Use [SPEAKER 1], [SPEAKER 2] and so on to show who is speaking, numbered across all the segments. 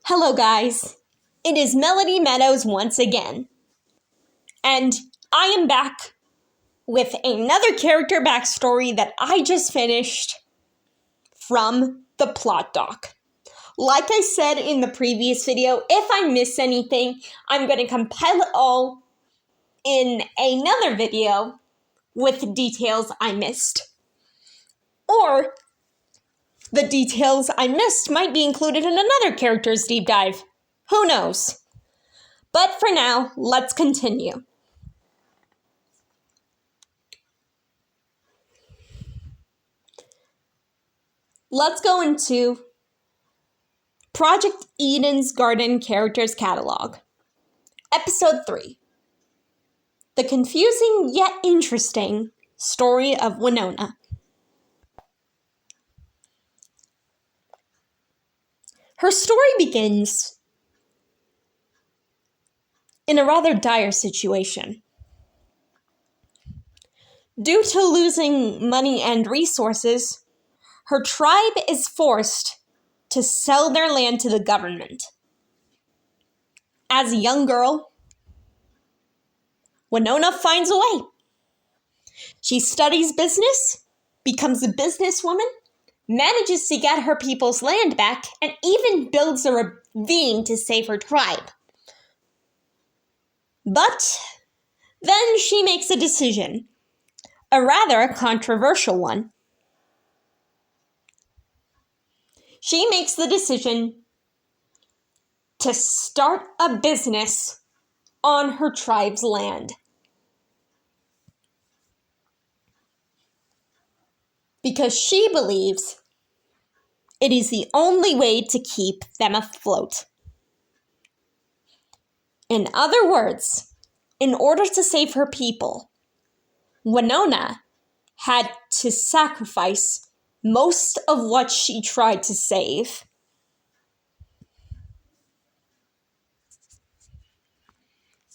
[SPEAKER 1] Hello guys, it is Melody Meadows once again, and I am back with another character backstory that I just finished from the plot doc. Like I said in the previous video, if I miss anything, I'm going to compile it all in another video with details I missed. Or the details I missed might be included in another character's deep dive. Who knows? But for now, let's continue. Let's go into Project Eden's Garden Characters Catalog. Episode 3. The confusing yet interesting story of Winona. Her story begins in a rather dire situation. Due to losing money and resources, her tribe is forced to sell their land to the government. As a young girl, Winona finds a way. She studies business, becomes a businesswoman, manages to get her people's land back, and even builds a ravine to save her tribe. But then she makes a decision, a rather controversial one. She makes the decision to start a business on her tribe's land. Because she believes it is the only way to keep them afloat. In other words, in order to save her people, Winona had to sacrifice most of what she tried to save.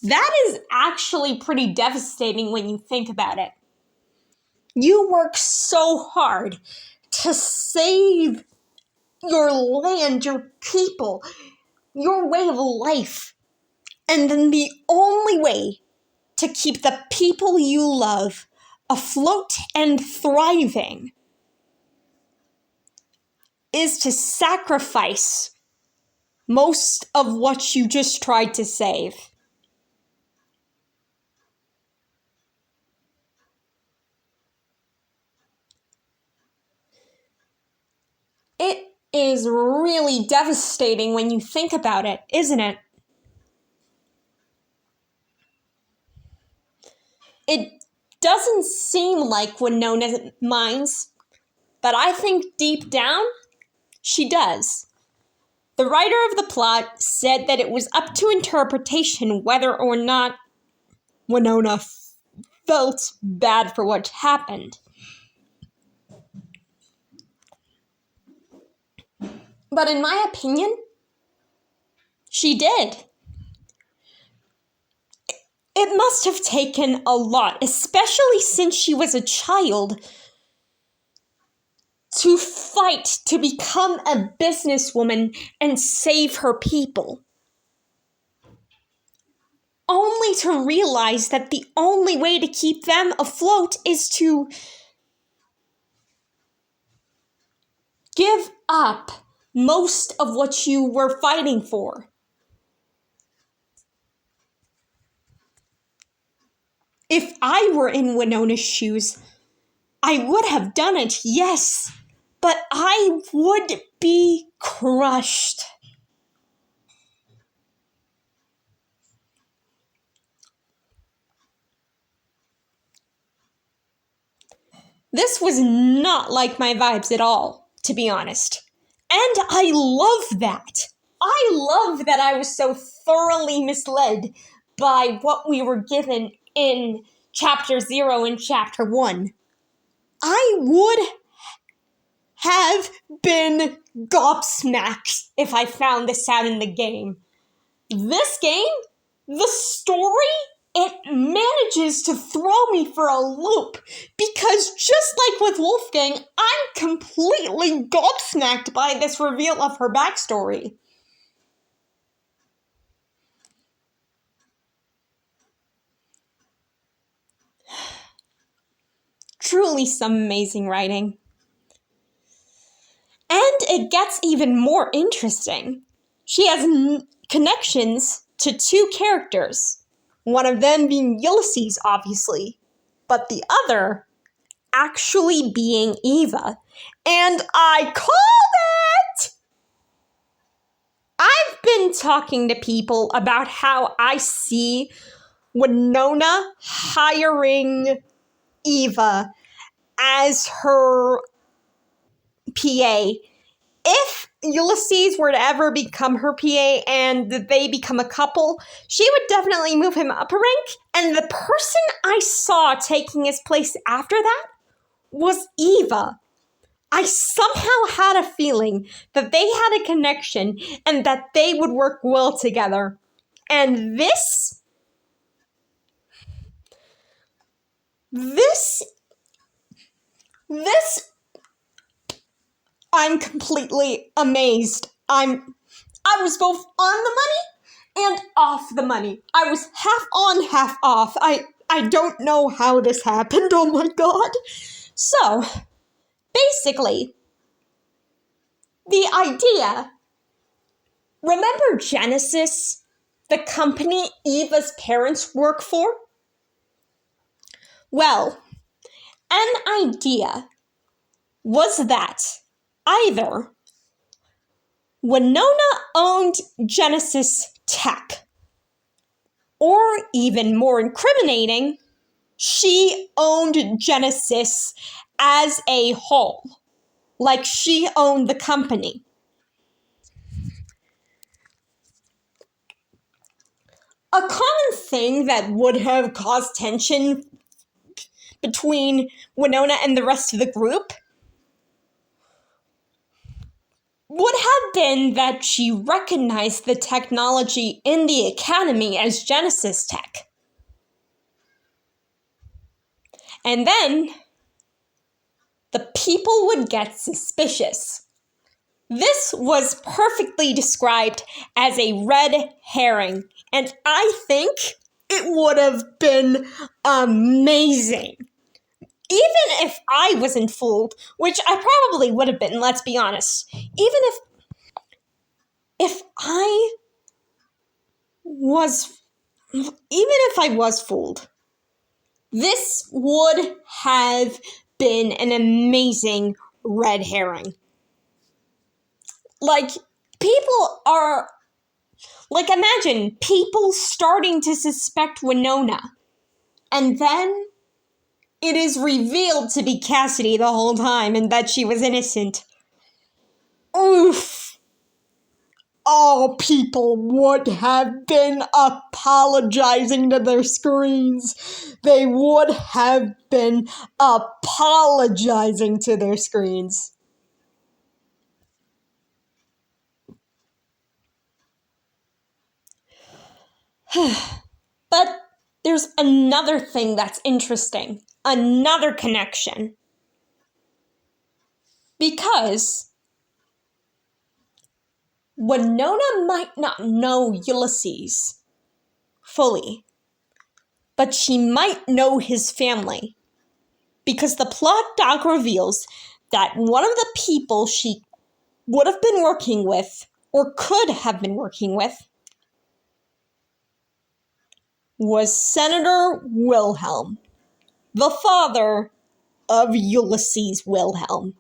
[SPEAKER 1] That is actually pretty devastating when you think about it. You work so hard to save your land, your people, your way of life. And then the only way to keep the people you love afloat and thriving is to sacrifice most of what you just tried to save. It is really devastating when you think about it, isn't it? It doesn't seem like Winona minds, but I think deep down, she does. The writer of the plot said that it was up to interpretation whether or not Winona felt bad for what happened. But in my opinion, she did. It must have taken a lot, especially since she was a child, to fight to become a businesswoman and save her people. Only to realize that the only way to keep them afloat is to give up most of what you were fighting for. If I were in Winona's shoes, I would have done it, yes, but I would be crushed. This was not like my vibes at all, to be honest. And I love that. I love that I was so thoroughly misled by what we were given in Chapter 0 and Chapter 1. I would have been gobsmacked if I found this out in the game. This game, the story, it manages to throw me for a loop because just like with Wolfgang, I'm completely gobsmacked by this reveal of her backstory. truly some amazing writing. And it gets even more interesting. She has connections to two characters, one of them being Ulysses, obviously, but the other actually being Eva. And I called it! I've been talking to people about how I see Winona hiring Eva as her PA. If Ulysses were to ever become her PA and they become a couple, she would definitely move him up a rank. And the person I saw taking his place after that was Eva. I somehow had a feeling that they had a connection and that they would work well together. And this, I'm completely amazed. I was both on the money and off the money. I was half on, half off. I don't know how this happened. Oh my god. So, basically, the idea, remember Genesis, the company Eva's parents work for? Well, an idea was that either Winona owned Genesis Tech, or even more incriminating, she owned Genesis as a whole. Like she owned the company. A common thing that would have caused tension between Winona and the rest of the group would have been that she recognized the technology in the academy as Genesis Tech. And then the people would get suspicious. This was perfectly described as a red herring, and I think it would have been amazing. Even if I wasn't fooled, which I probably would have been, let's be honest. Even if I was fooled, this would have been an amazing red herring. Like, imagine people starting to suspect Winona, and then it is revealed to be Cassidy the whole time and that she was innocent. Oof! All people would have been apologizing to their screens. They would have been apologizing to their screens. But there's another thing that's interesting. Another connection. Because Winona might not know Ulysses fully, but she might know his family. Because the plot doc reveals that one of the people she would have been working with, or could have been working with, was Senator Wilhelm, the father of Ulysses Wilhelm.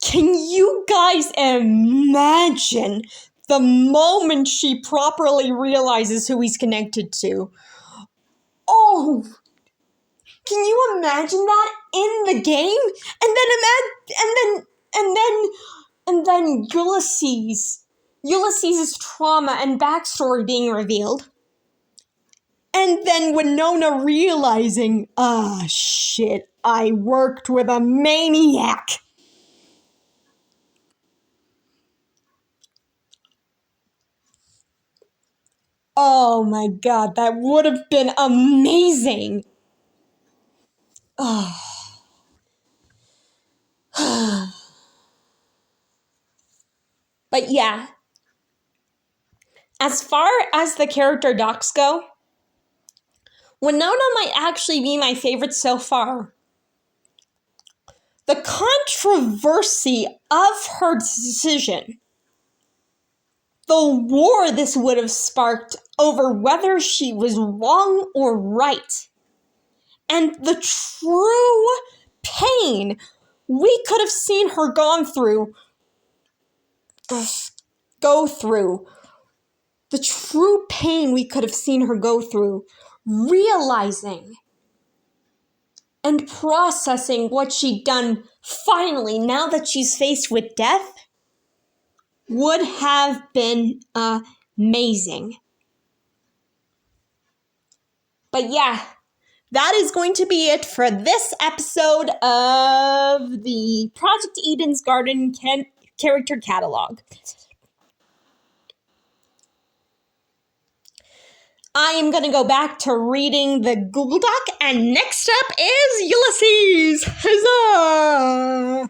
[SPEAKER 1] Can you guys imagine the moment she properly realizes who he's connected to? Oh, can you imagine that in the game? And then Ulysses' trauma and backstory being revealed. And then Winona realizing, shit, I worked with a maniac. Oh my god, that would have been amazing. Oh. But yeah, as far as the character docs go, Winona might actually be my favorite so far. The controversy of her decision, the war this would have sparked over whether she was wrong or right, and the true pain we could have seen her go through, the true pain we could have seen her go through, realizing and processing what she'd done finally, now that she's faced with death, would have been amazing. But yeah, that is going to be it for this episode of the Project Eden's Garden character catalog. I am going to go back to reading the Google Doc, and next up is Ulysses! Huzzah!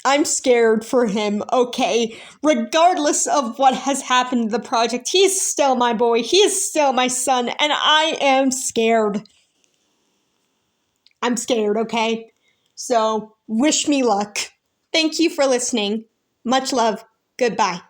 [SPEAKER 1] I'm scared for him, okay? Regardless of what has happened to the project, he's still my boy, he is still my son, and I am scared. I'm scared, okay? So, wish me luck. Thank you for listening. Much love. Goodbye.